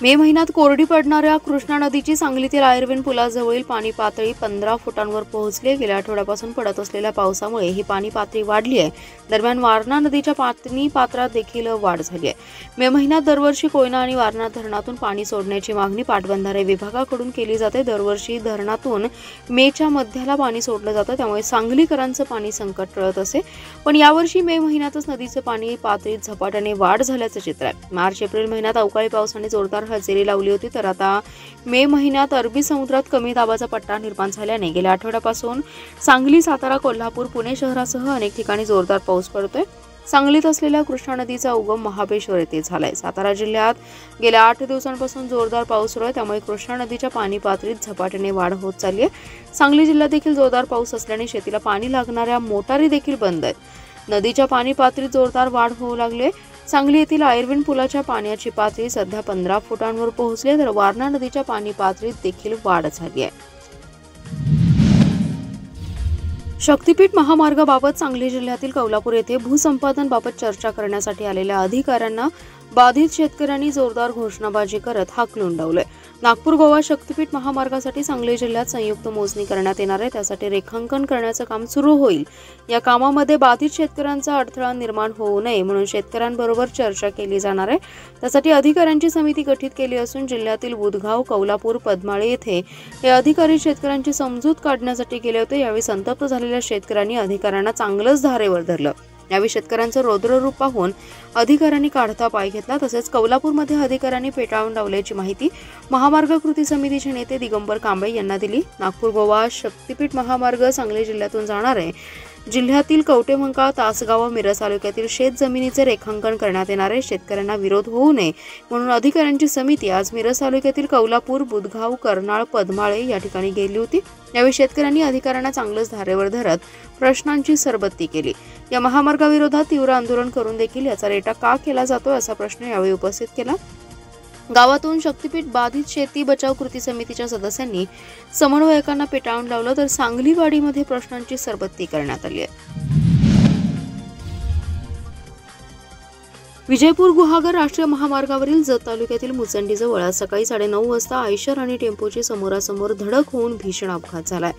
मे महिन्यात कोरडी पडणाऱ्या कृष्णा नदीची सांगलीतील आयर्विन पुलाजवळील पाणी पातळी 15 फुटांवर पोहोचली. गेल्या आठवड्यापासून पडत असलेल्या पावसामुळे ही पाणी पातळी वाढली आहे. दरम्यान वारणा नदीच्या पाणी पात्रात देखील वाढ झाली आहे. मे महिन्यात दरवर्षी कोयना आणि वारणा धरणातून पाणी सोडण्याची मागणी पाटबंधारे विभागाकडून केली जाते. दरवर्षी धरणातून मेच्या मध्याला पाणी सोडलं जातं, त्यामुळे सांगलीकरांचं पाणी संकट टळत असे. पण यावर्षी मे महिन्यातच नदीचं पाणी पातळीत झपाट्याने वाढ झाल्याचं चित्र आहे. मार्च-एप्रिल महिन्यात अवकाळी पावसाने जोरदार हजेरी लावली होती, तर आता मे महिन्यात अरबी समुद्रात कमी दाबाचा पट्टा निर्माण झाल्याने गेल्या आठवड्यापासून सांगली, सातारा, कोल्हापूर, पुणे शहरासह अनेक ठिकाणी जोरदार पाऊस पडतोय. सांगलीत असलेल्या कृष्णा नदीचा उगम महाबळेश्वर येथे झालाय. सातारा जिल्ह्यात गेल्या 8 दिवसांपासून जोरदार पाऊस सुरू आहे, त्यामुळे कृष्णा नदीच्या पाणी पातळीत झपाट्याने वाढ होत चालली आहे. सांगली जिल्ह्यात देखील जोरदार पाऊस असल्याने शेतीला पाणी लागणाऱ्या मोटारी देखील बंद आहेत. नदीच्या पाणी पातळीत जोरदार वाढ होऊ लागली आहे. सांगली येथील आयर्विन पुलाच्या पाण्याची पातळी सध्या 15 फुटांवर पोहोचली, तर वारणा नदीच्या पाणी पातळीत देखील वाढ झाली आहे. शक्तीपीठ महामार्गाबाबत सांगली जिल्ह्यातील कौलापूर येथे भूसंपादनबाबत चर्चा करण्यासाठी आलेल्या अधिकाऱ्यांना बाधित शेतकऱ्यांनी जोरदार घोषणाबाजी करत हाकलून लावलंय. नागपूर गोवा शक्तीपीठ महामार्गासाठी सांगली जिल्ह्यात संयुक्त मोजणी करण्यात येणार आहे. त्यासाठी रेखांकन करण्याचं काम सुरू होईल. या कामामध्ये बाधित शेतकऱ्यांचा अडथळा निर्माण होऊ नये म्हणून शेतकऱ्यांबरोबर चर्चा केली जाणार आहे. त्यासाठी अधिकाऱ्यांची समिती गठीत केली असून जिल्ह्यातील बुधगाव, कौलापूर, पद्माळे येथे हे अधिकारी शेतकऱ्यांची समजूत काढण्यासाठी गेले होते. यावेळी संतप्त झालेल्या शेतकऱ्यांनी अधिकाऱ्यांना चांगलंच धारेवर धरलं. यावेळी शेतकऱ्यांचं रौद्ररूप पाहून अधिकाऱ्यांनी काढता पाय घेतला. तसेच कौलापूरमध्ये अधिकाऱ्यांनी पेटाळून लावल्याची माहिती महामार्ग कृती समितीचे नेते दिगंबर कांबळे यांना दिली. नागपूर गोवा शक्तीपीठ महामार्ग सांगली जिल्ह्यातून जाणार आहे. जिल्ह्यातील कवटेमंका, तासगाव, मिरज तालुक्यातील शेत जमिनीचे रेखांकन करण्यात येणार आहे. शेतकऱ्यांना विरोध होऊ नये म्हणून अधिकाऱ्यांची समिती आज मिरज तालुक्यातील कौलापूर, बुधगाव, कर्नाळ, पद्माळे या ठिकाणी गेली होती. यावेळी शेतकऱ्यांनी अधिकाऱ्यांना चांगलंच धारेवर धरत प्रश्नांची सरबत्ती केली. या महामार्गाविरोधात तीव्र आंदोलन करून देखील याचा रेटा का केला जातोय असा प्रश्न यावेळी उपस्थित केला. गावातून शक्तीपीठ बाधित शेती बचाव कृती समितीच्या सदस्यांनी समन्वयकांना पेटाळून लावलं, तर सांगलीवाडीमध्ये प्रश्नांची सरबत्ती करण्यात आली आहे. विजयपूर गुहागर राष्ट्रीय महामार्गावरील जत तालुक्यातील मुचंडीजवळ आज सकाळी 9:30 वाजता आयशर आणि टेम्पोची समोरासमोर धडक होऊन भीषण अपघात झालाय.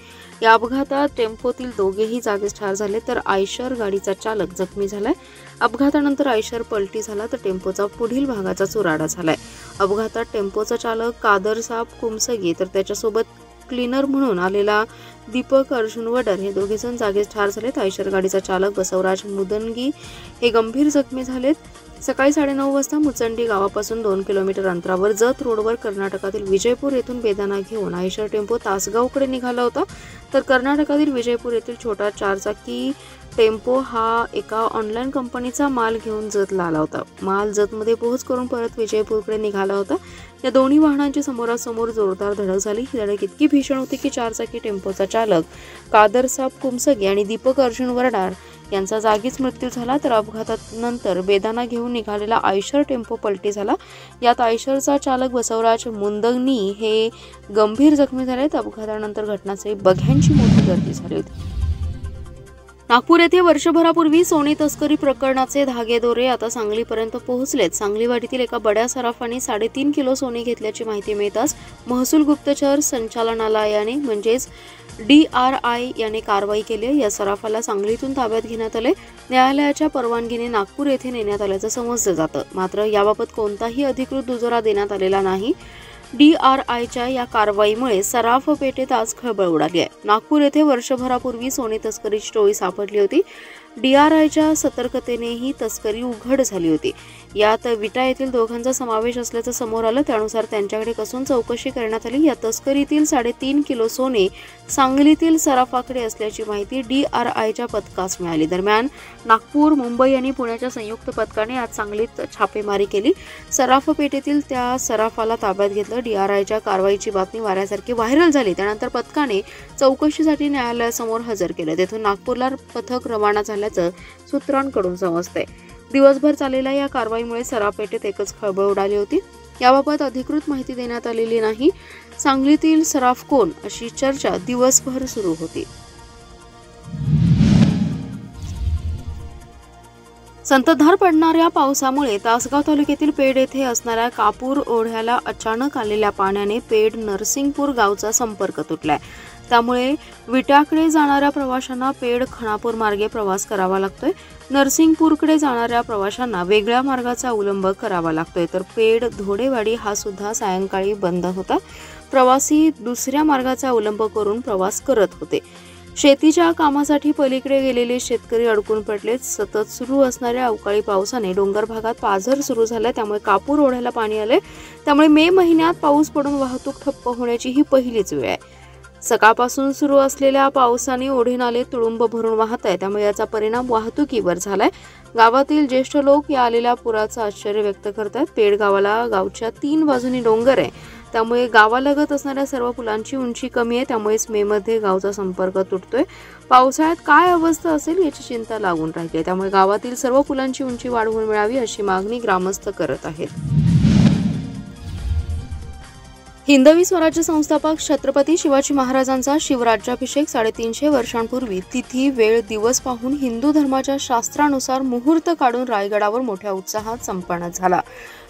या अपघातात टेम्पोतील दोघेही जागीच ठार झाले, तर आयशर गाडीचा चालक जखमी झालाय. अपघातानंतर आयशर पलटी झाला, तर टेम्पोचा पुढील भागाचा चुराडा झालाय. अपघातात टेम्पोचा चालक कादरसाब कुमसगी तर त्याच्यासोबत क्लीनर म्हणून आलेला दीपक अर्जुन वडर हे दोघेजण जागीच ठार झालेत. आयशर गाडीचा चालक बसवराज मुदनगी हे गंभीर जखमी झालेत. सकाळी 9:30 वाजता मुचंडी गावापासून 2 किलोमीटर अंतरावर जत रोडवर कर्नाटकातील विजयपूर येथून बेदाणा घेऊन आयशर टेम्पो तासगावकडे निघाला होता, तर कर्नाटकातील विजयपूर येथील छोटा 4चाकी टेम्पो हा एका ऑनलाईन कंपनीचा माल घेऊन जतला आला होता. माल जतमध्ये पोहोच करून परत विजयपूरकडे निघाला होता. या दोन्ही वाहनांची समोरासमोर जोरदार धडक झाली. ही धडक इतकी भीषण होती की 4चाकी टेम्पोचा चालक कादरसाब कुमसगी आणि दीपक अर्जुन वरडार यांचा जागीच मृत्यू झाला, तर अपघातानंतर बेदाणा घेऊन निघालेला आयशर टेम्पो पलटी झाला. यात आयशरचा चालक बसवराज मुंदगनी हे गंभीर जखमी झालेत. अपघातानंतर घटनास्थळी बघ्यांची मोठी गर्दी झाली होती. नागपूर येथे वर्षभरापूर्वी सोने तस्करी प्रकरणाचे धागेदोरे आता सांगलीपर्यंत पोहोचलेत. सांगलीवाडीतील एका बड्या सराफाने 3.5 किलो सोने घेतल्याची माहिती मिळताच महसूल गुप्तचर संचालनालयाने म्हणजेच DRI याने कारवाई केली. या सराफाला सांगलीतून ताब्यात घेण्यात आले. न्यायालयाच्या परवानगीने नागपूर येथे नेण्यात आल्याचं समजलं जातं. मात्र याबाबत कोणताही अधिकृत दुजोरा देण्यात आलेला नाही. DRIच्या या कारवाईमुळे सराफ पेठेत आज खळबळ उडाली आहे. नागपूर येथे वर्षभरापूर्वी सोने तस्करीची टोळी सापडली होती. DRIच्या सतर्कतेने ही तस्करी उघड झाली होती. यात विटा येथील दोघांचा समावेश असल्याचं समोर आलं. त्यानुसार त्यांच्याकडे कसून चौकशी करण्यात आली. या तस्करीतील 3.5 किलो सोने सांगलीतील सराफाकडे असल्याची माहिती DRIच्या पथकास मिळाली. दरम्यान नागपूर, मुंबई आणि पुण्याच्या संयुक्त पथकाने आज सांगलीत छापेमारी केली. सराफ पेठेतील त्या सराफाला ताब्यात घेतलं. DRIच्या कारवाईची बातमी वाऱ्यासारखी व्हायरल झाली. त्यानंतर पथकाने चौकशीसाठी न्यायालयासमोर हजर केलं. तेथून नागपूरला पथक रवाना झाल्याचं सूत्रांकडून समजतंय. दिवसभर चाललेल्या या कारवाईमुळे सराफ पेठेत एकच खळबळ उडाली होती. याबाबत अधिकृत माहिती देण्यात आलेली नाही. सांगलीतील सराफ कोण अशी चर्चा दिवसभर सुरू होती. संततधार पडणाऱ्या पावसामुळे तासगाव तालुक्यातील पेड येथे असणाऱ्या कापूर ओढ्याला अचानक आलेल्या पाण्याने पेड नरसिंगपूर गावचा संपर्क तुटलाय. त्यामुळे विट्याकडे जाणाऱ्या प्रवाशांना पेड खानापूर मार्गे प्रवास करावा लागतोय. नरसिंगपूरकडे जाणाऱ्या प्रवाशांना वेगळ्या मार्गाचा अवलंब करावा लागतोय. तर पेड धोडेवाडी हा सुद्धा सायंकाळी बंद होता. प्रवासी दुसऱ्या मार्गाचा अवलंब करून प्रवास करत होते. शेतीच्या कामासाठी पलीकडे गेलेले शेतकरी अडकून पडले. सतत सुरू असणाऱ्या अवकाळी पावसाने डोंगर भागात पाझर सुरू झाले. त्यामुळे कापूर ओढ्याला पाणी आले. त्यामुळे मे महिन्यात पाऊस पडून वाहतूक ठप्प होण्याची ही पहिलीच वेळ आहे. सकाळपासून सुरू असलेल्या पावसाने ओढे नाले तुडुंब भरून वाहत आहे. त्यामुळे याचा परिणाम वाहतुकीवर झालाय. गावातील ज्येष्ठ लोक या आलेल्या पुराचं आश्चर्य व्यक्त करतात. पेड गावाला गावच्या 3 बाजूनी डोंगर आहे. त्यामुळे गावालगत असणाऱ्या सर्व पुलांची उंची कमी आहे. त्यामुळेच मे मध्ये गावचा संपर्क तुटतोय. पावसाळ्यात काय अवस्था असेल याची चिंता लागून राहिली. त्यामुळे गावातील सर्व पुलांची उंची वाढवून मिळावी अशी मागणी ग्रामस्थ करत आहेत. हिंदवी स्वराज्य संस्थापक छत्रपती शिवाजी महाराजांचा शिवराज्याभिषेक 350 वर्षांपूर्वी तिथी वेळ दिवस पाहून हिंदू धर्माच्या शास्त्रानुसार मुहूर्त काढून रायगडावर मोठ्या उत्साहात संपन्न झाला.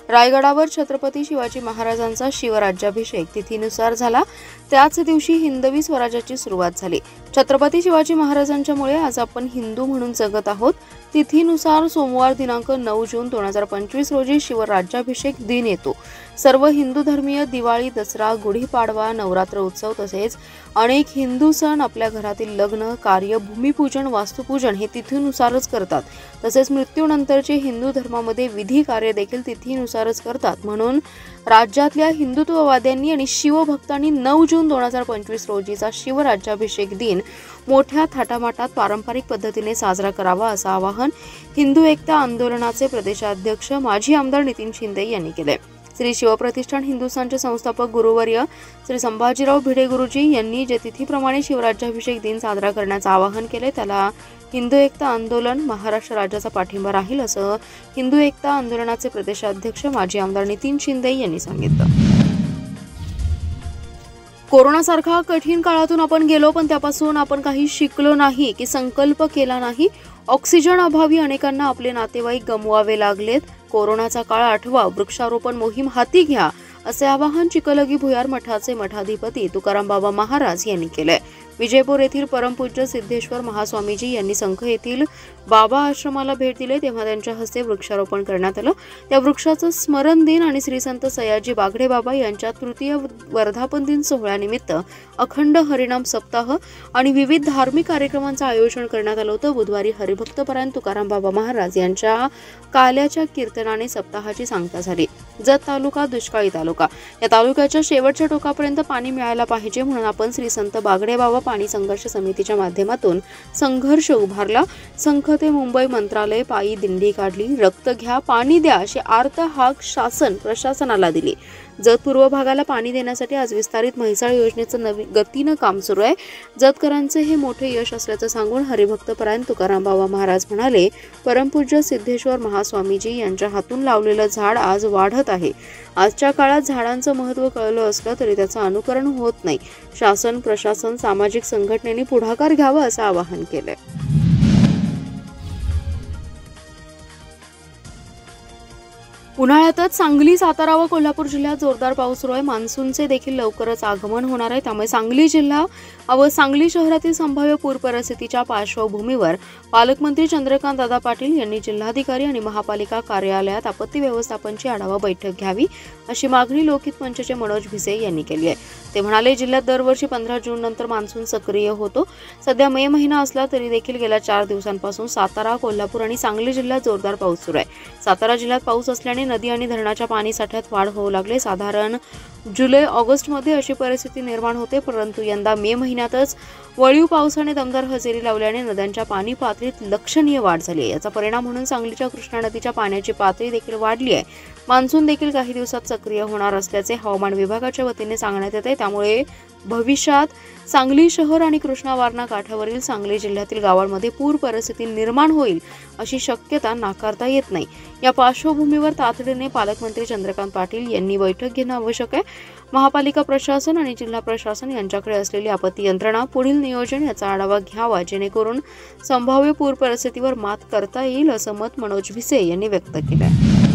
रायगडावर छत्रपती शिवाजी महाराजांचा शिवराज्याभिषेक तिथीनुसार झाला. त्याच दिवशी हिंदवी स्वराज्याची सुरुवात झाली. छत्रपती शिवाजी महाराजांच्यामुळे आज आपण हिंदू म्हणून जगत आहोत. तिथीनुसार सोमवार दिनांक 9 जून 2025 रोजी शिवराज्याभिषेक दिन येतो. सर्व हिंदू धर्मीय दिवाळी, दसरा, गुढीपाडवा, नवरात्र उत्सव तसेच अनेक हिंदू सण आपल्या घरातील लग्न, कार्य, भूमिपूजन, वास्तुपूजन हे तिथीनुसारच करतात. तसेच मृत्यूनंतरचे हिंदू धर्मामध्ये विधी कार्य देखील तिथीनुसारच करतात. म्हणून राज्यातल्या हिंदुत्ववाद्यांनी आणि शिवभक्तांनी 9 जून 2025 रोजीचा शिवराज्याभिषेक दिन मोठ्या थाटामाटात पारंपरिक पद्धतीने साजरा करावा असं आवाहन हिंदू एकता आंदोलनाचे प्रदेशाध्यक्ष माजी आमदार नितीन शिंदे यांनी केले. श्री शिवप्रतिष्ठान हिंदुस्थानचे संस्थापक गुरुवर्य श्री संभाजीराव भिडे गुरुजी यांनी जे तिथीप्रमाणे शिवराज्याभिषेक दिन साजरा करण्याचं आवाहन केले त्याला हिंदू एकता आंदोलन महाराष्ट्र राज्याचा पाठिंबा राहील असं हिंदू एकता आंदोलनाचे प्रदेशाध्यक्ष माजी आमदार नितीन शिंदे यांनी सांगितलं. कोरोनासारखा कठीण काळातून आपण गेलो पण त्यापासून आपण काही शिकलो नाही की संकल्प केला नाही. ऑक्सिजन अभावी अनेकांना आपले नातेवाईक गमवावे लागलेत. कोरोनाचा काळ आठवा, वृक्षारोपण मोहीम हाती घ्या असे आवाहन चिकलगी भुयार मठाचे मठाधिपती तुकाराम बाबा महाराज यांनी केले. विजयपूर येथील परमपूज्य सिद्धेश्वर महास्वामीजी यांनी संख येथील बाबा आश्रमाला भेट दिली तेव्हा त्यांच्या हस्ते वृक्षारोपण करण्यात आलं. त्या वृक्षाचं स्मरण दिन आणि श्री संत सयाजी बागडे बाबा यांच्या तृतीय वर्धापन दिन सोहळ्यानिमित्त अखंड हरिनाम सप्ताह आणि विविध धार्मिक कार्यक्रमांचं आयोजन करण्यात आलं होतं. बुधवारी हरिभक्तपरायण तुकाराम बाबा महाराज यांच्या काल्याच्या कीर्तनाने सप्ताहाची सांगता झाली. जत तालुका दुष्काळी तालुका. या तालुक्याच्या शेवटच्या टोकापर्यंत पाणी मिळायला पाहिजे म्हणून आपण श्री संत बागडे बाबा पाणी संघर्ष समितीच्या माध्यमातून संघर्ष उभारला. संघ ते मुंबई मंत्रालय पायी दिंडी काढली. रक्त घ्या, पाणी द्या अशी आर्त हाक शासन प्रशासनाला दिली. जत पूर्व भागाला पाणी देण्यासाठी आज विस्तारित म्हैसाळ योजनेचं नवीन गतीनं काम सुरू आहे. जतकरांचे हे मोठे यश असल्याचं सांगून हरिभक्तपरायण तुकाराम बाबा महाराज म्हणाले, परमपूज्य सिद्धेश्वर महास्वामीजी यांच्या हातून लावलेलं झाड आज वाढत आहे. आजच्या काळात झाडांचं महत्त्व कळलं असलं तरी त्याचं अनुकरण होत नाही. शासन प्रशासन सामाजिक संघटनेने पुढाकार घ्यावा असं आवाहन केलंय. उन्हाळ्यातच सांगली, सातारा व कोल्हापूर जिल्ह्यात जोरदार पाऊस सुरू आहे. मान्सूनचे देखील लवकरच आगमन होणार आहे. त्यामुळे सांगली जिल्हा व सांगली शहरातील संभाव्य पूर परिस्थितीच्या पार्श्वभूमीवर पालकमंत्री चंद्रकांत दादा पाटील यांनी जिल्हाधिकारी आणि महापालिका कार्यालयात आपत्ती व्यवस्थापनची आढावा बैठक घ्यावी अशी मागणी लोकहित मंचचे मनोज भिसे यांनी केली आहे. ते म्हणाले, जिल्ह्यात दरवर्षी 15 जून नंतर मान्सून सक्रिय होतो. सध्या मे महिना असला तरी देखील गेल्या 4 दिवसांपासून सातारा, कोल्हापूर आणि सांगली जिल्ह्यात जोरदार पाऊस सुरू आहे. सातारा जिल्ह्यात पाऊस असल्याने नदी आणि धरणाच्या पाणी साठ्यात वाढ होऊ लागले. साधारण जुलै ऑगस्ट मध्ये अशी परिस्थिती निर्माण होते, परंतु यंदा मे महिन्यातच वळीव पावसाने दमदार हजेरी लावल्याने नद्यांच्या पाणी पातळीत लक्षणीय वाढ झाली आहे. याचा परिणाम म्हणून सांगलीच्या कृष्णा नदीच्या पाण्याची पातळी देखील वाढली आहे. मान्सून देखील काही दिवसात सक्रिय होणार असल्याचे हवामान विभागाच्या वतीने सांगण्यात येते. त्यामुळे भविष्यात सांगली शहर आणि कृष्णा वारणा काठावरील सांगली जिल्ह्यातील गावांमध्ये पूर परिस्थिती निर्माण होईल अशी शक्यता नाकारता येत नाही. या पार्श्वभूमीवर तातडीने पालकमंत्री चंद्रकांत पाटील यांनी बैठक घेणं आवश्यक आहे. महापालिका प्रशासन आणि जिल्हा प्रशासन यांच्याकडे असलेली आपत्ती यंत्रणा पुढील नियोजन याचा आढावा घ्यावा, जेणेकरून संभाव्य पूर परिस्थितीवर मात करता येईल, असं मत मनोज भिसे यांनी व्यक्त केलं.